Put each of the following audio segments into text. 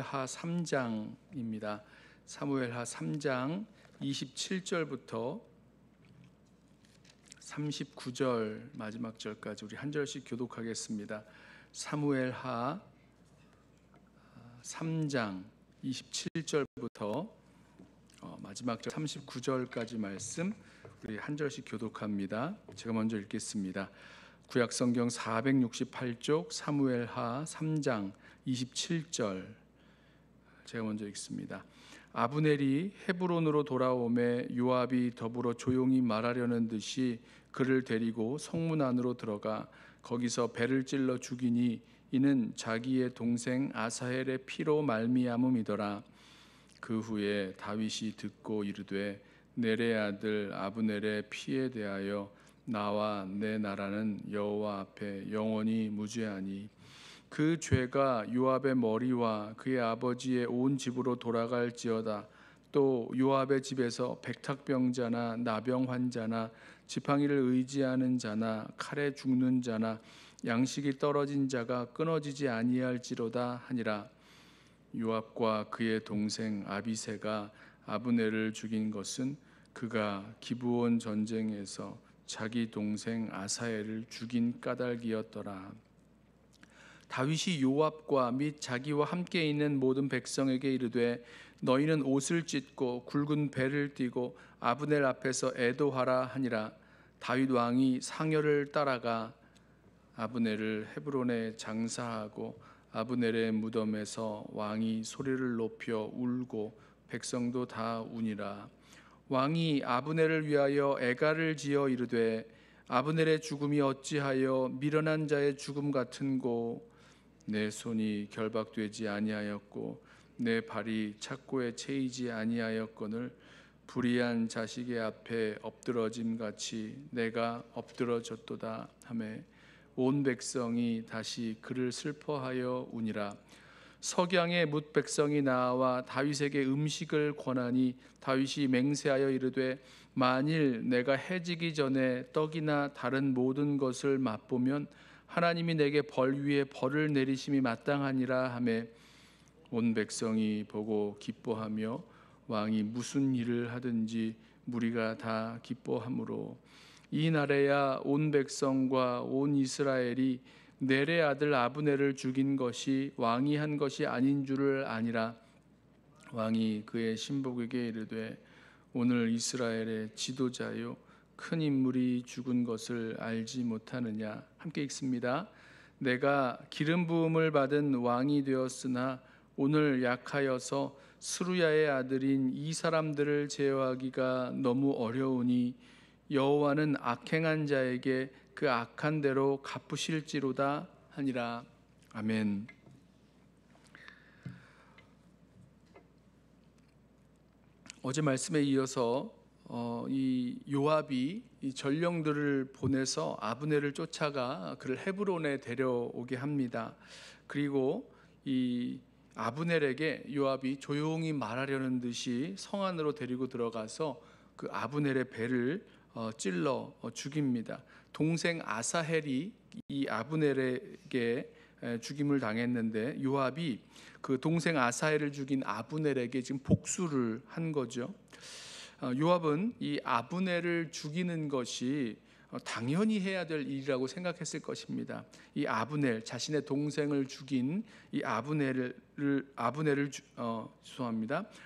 하 3장입니다. 사무엘하 3장 27절부터 39절 마지막 절까지 우리 한 절씩 교독하겠습니다. 사무엘하 3장 27절부터 마지막 절 39절까지 말씀 우리 한 절씩 교독합니다. 제가 먼저 읽겠습니다. 구약성경 468쪽 사무엘하 3장 27절 제가 먼저 읽습니다. 아브넬이 헤브론으로 돌아오매 요압이 더불어 조용히 말하려는 듯이 그를 데리고 성문 안으로 들어가 거기서 배를 찔러 죽이니 이는 자기의 동생 아사헬의 피로 말미암음이더라. 그 후에 다윗이 듣고 이르되 넬의 아들 아브넬의 피에 대하여 나와 내 나라는 여호와 앞에 영원히 무죄하니 그 죄가 요압의 머리와 그의 아버지의 온 집으로 돌아갈지어다. 또 요압의 집에서 백탁병자나 나병 환자나 지팡이를 의지하는 자나 칼에 죽는 자나 양식이 떨어진 자가 끊어지지 아니할지로다 하니라. 요압과 그의 동생 아비새가 아브넬을 죽인 것은 그가 기브온 전쟁에서 자기 동생 아사헬을 죽인 까닭이었더라. 다윗이 요압과 및 자기와 함께 있는 모든 백성에게 이르되 너희는 옷을 찢고 굵은 배를 띠고 아브넬 앞에서 애도하라 하니라. 다윗 왕이 상여를 따라가 아브넬을 헤브론에 장사하고 아브넬의 무덤에서 왕이 소리를 높여 울고 백성도 다 우니라. 왕이 아브넬을 위하여 애가를 지어 이르되 아브넬의 죽음이 어찌하여 미련한 자의 죽음 같은고 내 손이 결박되지 아니하였고 내 발이 착고에 채이지 아니하였거늘 불의한 자식의 앞에 엎드러짐 같이 내가 엎드러졌도다 하매 온 백성이 다시 그를 슬퍼하여 우니라. 석양의 뭇 백성이 나와 다윗에게 음식을 권하니 다윗이 맹세하여 이르되 만일 내가 해지기 전에 떡이나 다른 모든 것을 맛보면 하나님이 내게 벌 위에 벌을 내리심이 마땅하니라 하매 온 백성이 보고 기뻐하며 왕이 무슨 일을 하든지 무리가 다 기뻐하므로 이 날에야 온 백성과 온 이스라엘이 넬의 아들 아브넬을 죽인 것이 왕이 한 것이 아닌 줄을 아니라. 왕이 그의 신복에게 이르되 오늘 이스라엘의 지도자요 큰 인물이 죽은 것을 알지 못하느냐. 함께 읽습니다. 내가 기름 부음을 받은 왕이 되었으나 오늘 약하여서 스루야의 아들인 이 사람들을 제어하기가 너무 어려우니 여호와는 악행한 자에게 그 악한 대로 갚으실지로다 하니라. 아멘. 어제 말씀에 이어서 이 요압이 이 전령들을 보내서 아브넬을 쫓아가 그를 헤브론에 데려오게 합니다. 그리고 이 아브넬에게 요압이 조용히 말하려는 듯이 성 안으로 데리고 들어가서 그 아브넬의 배를 찔러 죽입니다. 동생 아사헬이 이 아브넬에게 죽임을 당했는데 요압이 그 동생 아사헬을 죽인 아브넬에게 지금 복수를 한 거죠. 요압은 이 아브넬을 죽이는 것이 당연히 해야 될 일이라고 생각했을 것입니다. 이 아브넬, 자신의 동생을 죽인 이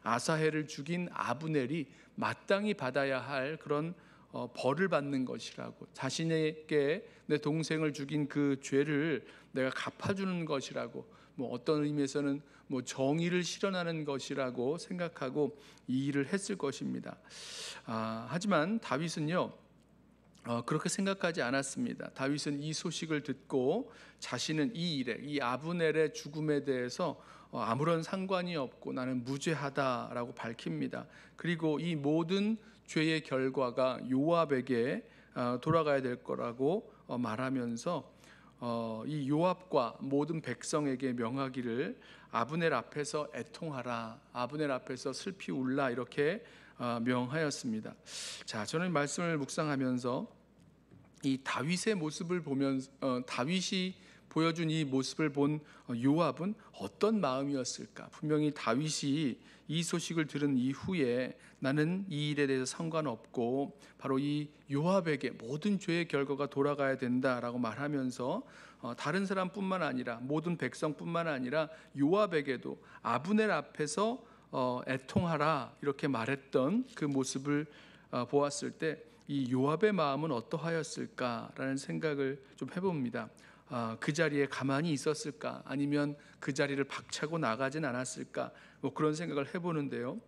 아사헬을 죽인 아브넬이 마땅히 받아야 할 그런 벌을 받는 것이라고, 자신에게 내 동생을 죽인 그 죄를 내가 갚아주는 것이라고, 어떤 의미에서는 정의를 실현하는 것이라고 생각하고 이 일을 했을 것입니다. 하지만 다윗은요 그렇게 생각하지 않았습니다. 다윗은 이 소식을 듣고 자신은 이 일에, 이 아브넬의 죽음에 대해서 아무런 상관이 없고 나는 무죄하다라고 밝힙니다. 그리고 이 모든 죄의 결과가 요압에게 돌아가야 될 거라고 말하면서 이 요압과 모든 백성에게 명하기를 아브넬 앞에서 애통하라, 아브넬 앞에서 슬피 울라 이렇게 명하였습니다. 자, 저는 말씀을 묵상하면서 이 다윗의 모습을 보면서 다윗이 보여준 이 모습을 본 요압은 어떤 마음이었을까? 분명히 다윗이 이 소식을 들은 이후에 나는 이 일에 대해서 상관없고 바로 이 요압에게 모든 죄의 결과가 돌아가야 된다라고 말하면서 다른 사람뿐만 아니라 모든 백성뿐만 아니라 요압에게도 아브넬 앞에서 애통하라 이렇게 말했던 그 모습을 보았을 때 이 요압의 마음은 어떠하였을까라는 생각을 좀 해봅니다. 그 자리에 가만히 있었을까? 아니면 그 자리를 박차고 나가진 않았을까? 뭐 그런 생각을 해보는데요.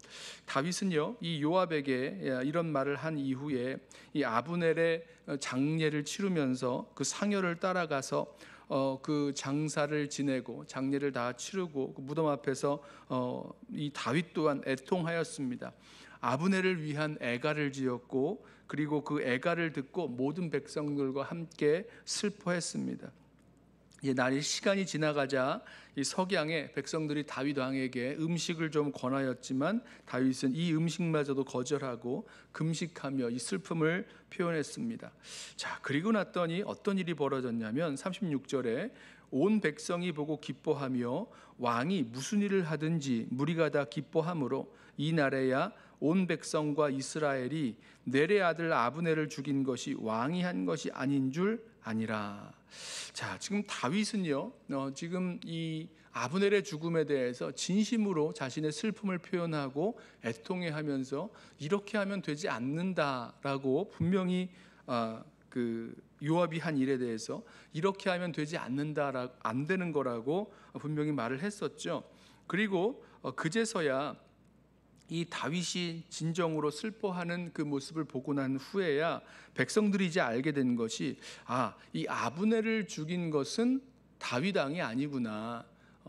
다윗은요, 이 요압에게 이런 말을 한 이후에 이 아브넬의 장례를 치르면서 그 상여를 따라가서 그 장사를 지내고 장례를 다 치르고 그 무덤 앞에서 이 다윗 또한 애통하였습니다. 아브넬을 위한 애가를 지었고 그리고 그 애가를 듣고 모든 백성들과 함께 슬퍼했습니다. 날이 시간이 지나가자 이 석양에 백성들이 다윗 왕에게 음식을 좀 권하였지만 다윗은 이 음식마저도 거절하고 금식하며 이 슬픔을 표현했습니다. 자, 그리고 났더니 어떤 일이 벌어졌냐면 36절에 온 백성이 보고 기뻐하며 왕이 무슨 일을 하든지 무리가 다 기뻐하므로 이 날에야 온 백성과 이스라엘이 넬의 아들 아브넬을 죽인 것이 왕이 한 것이 아닌 줄 아니라. 자, 지금 다윗은요, 지금 이 아브넬의 죽음에 대해서 진심으로 자신의 슬픔을 표현하고 애통해하면서 이렇게 하면 되지 않는다라고 분명히 그 요압이 한 일에 대해서 이렇게 하면 되지 않는다라 안 되는 거라고 분명히 말을 했었죠. 그리고 그제서야 이 다윗이 진정으로 슬퍼하는 그 모습을 보고 난 후에야 백성들이 이제 알게 된 것이 이 아브넬을 죽인 것은 다윗 왕이 아니구나.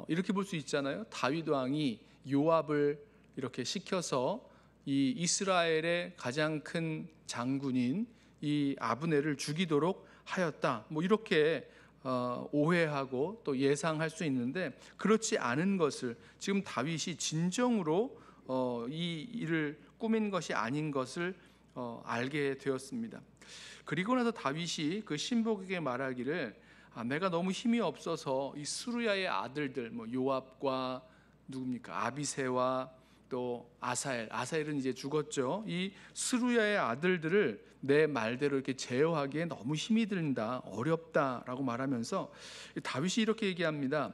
이렇게 볼 수 있잖아요. 다윗 왕이 요압을 이렇게 시켜서 이 이스라엘의 가장 큰 장군인 이 아브넬을 죽이도록 하였다. 뭐 이렇게 오해하고 또 예상할 수 있는데 그렇지 않은 것을 지금 다윗이 진정으로 이 일을 꾸민 것이 아닌 것을 알게 되었습니다. 그리고 나서 다윗이 그 신복에게 말하기를 내가 너무 힘이 없어서 이 스루야의 아들들 뭐 요압과 누굽니까 아비새와 또 아사엘은 이제 죽었죠. 이 스루야의 아들들을 내 말대로 이렇게 제어하기에 너무 힘이 든다, 어렵다라고 말하면서 다윗이 이렇게 얘기합니다.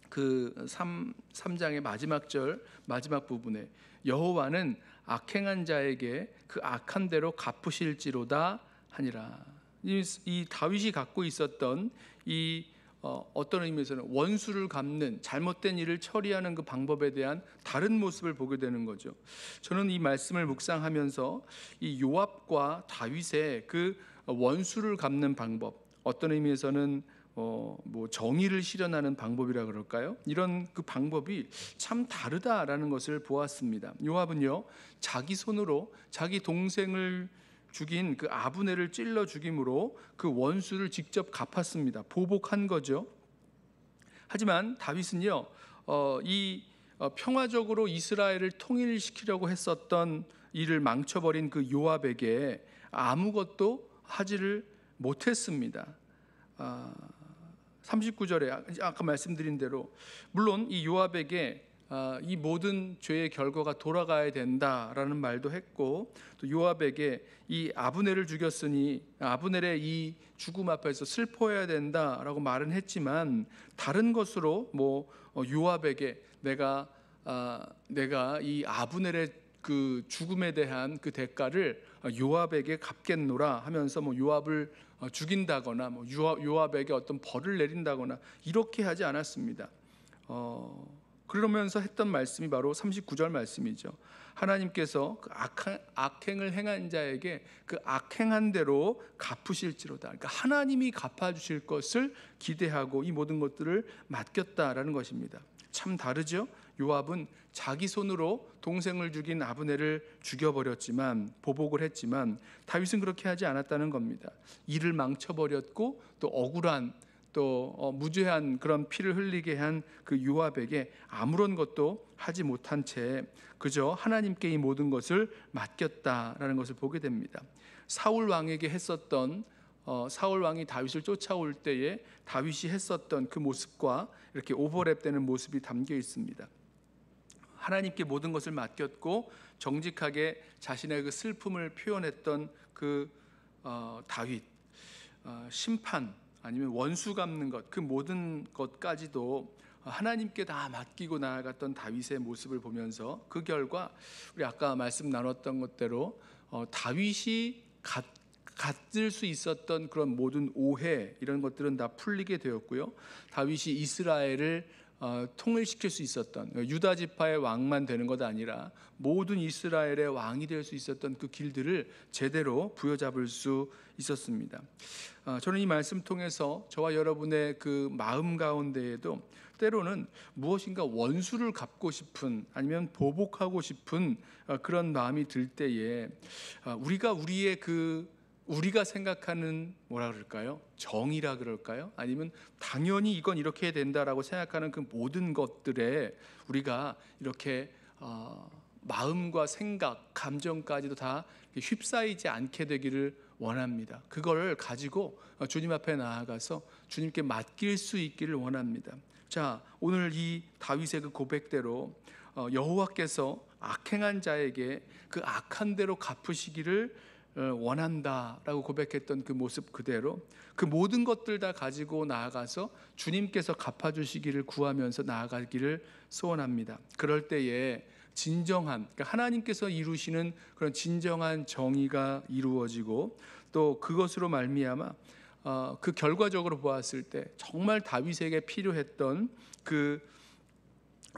그 3장의 마지막 절 마지막 부분에 여호와는 악행한 자에게 그 악한 대로 갚으실지로다 하니라. 이 다윗이 갖고 있었던 이 어떤 의미에서는 원수를 갚는 잘못된 일을 처리하는 그 방법에 대한 다른 모습을 보게 되는 거죠. 저는 이 말씀을 묵상하면서 이 요압과 다윗의 그 원수를 갚는 방법, 어떤 의미에서는 뭐 정의를 실현하는 방법이라 그럴까요? 이런 그 방법이 참 다르다라는 것을 보았습니다. 요압은요, 자기 손으로 자기 동생을 죽인 그 아브넬을 찔러 죽임으로 그 원수를 직접 갚았습니다. 보복한 거죠. 하지만 다윗은요, 평화적으로 이스라엘을 통일시키려고 했었던 일을 망쳐버린 그 요압에게 아무것도 하지를 못했습니다. 39절에 아까 말씀드린 대로 물론 이 요압에게 이 모든 죄의 결과가 돌아가야 된다라는 말도 했고 또 요압에게 이 아브넬을 죽였으니 아브넬의 이 죽음 앞에서 슬퍼해야 된다라고 말은 했지만 다른 것으로 뭐 요압에게 내가 이 아브넬의 그 죽음에 대한 그 대가를 요압에게 갚겠노라 하면서 뭐 요압을 죽인다거나 뭐 요압에게 어떤 벌을 내린다거나 이렇게 하지 않았습니다. 그러면서 했던 말씀이 바로 39절 말씀이죠. 하나님께서 그 악행을 행한 자에게 그 악행한 대로 갚으실지로다. 그러니까 하나님이 갚아주실 것을 기대하고 이 모든 것들을 맡겼다라는 것입니다. 참 다르죠. 요압은 자기 손으로 동생을 죽인 아브넬을 죽여버렸지만 보복을 했지만 다윗은 그렇게 하지 않았다는 겁니다. 일을 망쳐버렸고 또 억울한 또 무죄한 그런 피를 흘리게 한 그 요압에게 아무런 것도 하지 못한 채 그저 하나님께 이 모든 것을 맡겼다라는 것을 보게 됩니다. 사울 왕에게 했었던 사울 왕이 다윗을 쫓아올 때에 다윗이 했었던 그 모습과 이렇게 오버랩되는 모습이 담겨 있습니다. 하나님께 모든 것을 맡겼고 정직하게 자신의 그 슬픔을 표현했던 그 다윗, 심판 아니면 원수 갚는 것, 그 모든 것까지도 하나님께 다 맡기고 나아갔던 다윗의 모습을 보면서 그 결과 우리 아까 말씀 나눴던 것대로 다윗이 갖을 수 있었던 그런 모든 오해, 이런 것들은 다 풀리게 되었고요. 다윗이 이스라엘을 통일시킬 수 있었던, 유다 지파의 왕만 되는 것 아니라 모든 이스라엘의 왕이 될 수 있었던 그 길들을 제대로 부여잡을 수 있었습니다. 저는 이 말씀 통해서 저와 여러분의 그 마음 가운데에도 때로는 무엇인가 원수를 갚고 싶은, 아니면 보복하고 싶은 그런 마음이 들 때에 우리가 생각하는 뭐라 그럴까요? 정의라 그럴까요? 아니면 당연히 이건 이렇게 해야 된다라고 생각하는 그 모든 것들에 우리가 이렇게 마음과 생각, 감정까지도 다 휩싸이지 않게 되기를 원합니다. 그걸 가지고 주님 앞에 나아가서 주님께 맡길 수 있기를 원합니다. 자, 오늘 이 다윗의 그 고백대로 여호와께서 악행한 자에게 그 악한 대로 갚으시기를 원한다라고 고백했던 그 모습 그대로 그 모든 것들 다 가지고 나아가서 주님께서 갚아주시기를 구하면서 나아가기를 소원합니다. 그럴 때에 진정한, 그러니까 하나님께서 이루시는 그런 진정한 정의가 이루어지고, 또 그것으로 말미암아 그 결과적으로 보았을 때 정말 다윗에게 필요했던 그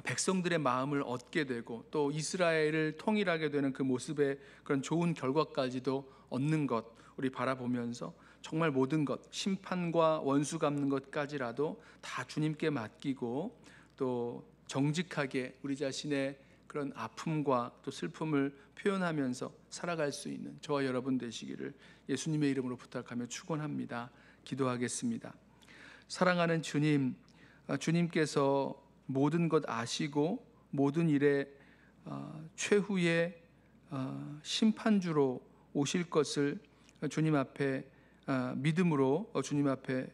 백성들의 마음을 얻게 되고, 또 이스라엘을 통일하게 되는 그 모습의 그런 좋은 결과까지도 얻는 것, 우리 바라보면서 정말 모든 것, 심판과 원수 갚는 것까지라도 다 주님께 맡기고, 또 정직하게 우리 자신의 그런 아픔과 또 슬픔을 표현하면서 살아갈 수 있는 저와 여러분 되시기를 예수님의 이름으로 부탁하며 축원합니다. 기도하겠습니다. 사랑하는 주님, 주님께서 모든 것 아시고 모든 일에 최후의 심판주로 오실 것을 주님 앞에 믿음으로 주님 앞에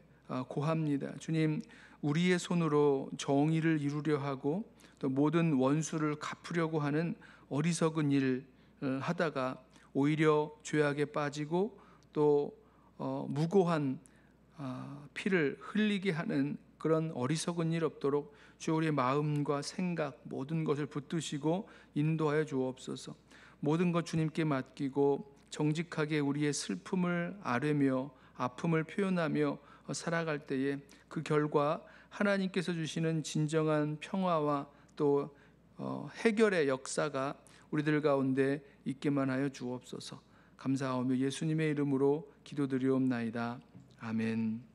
고합니다. 주님, 우리의 손으로 정의를 이루려 하고 또 모든 원수를 갚으려고 하는 어리석은 일 하다가 오히려 죄악에 빠지고 또 무고한 피를 흘리게 하는 그런 어리석은 일 없도록 주 우리의 마음과 생각 모든 것을 붙드시고 인도하여 주옵소서. 모든 것 주님께 맡기고 정직하게 우리의 슬픔을 아뢰며 아픔을 표현하며 살아갈 때에 그 결과 하나님께서 주시는 진정한 평화와 또 해결의 역사가 우리들 가운데 있게만 하여 주옵소서. 감사하며 예수님의 이름으로 기도드리옵나이다. 아멘.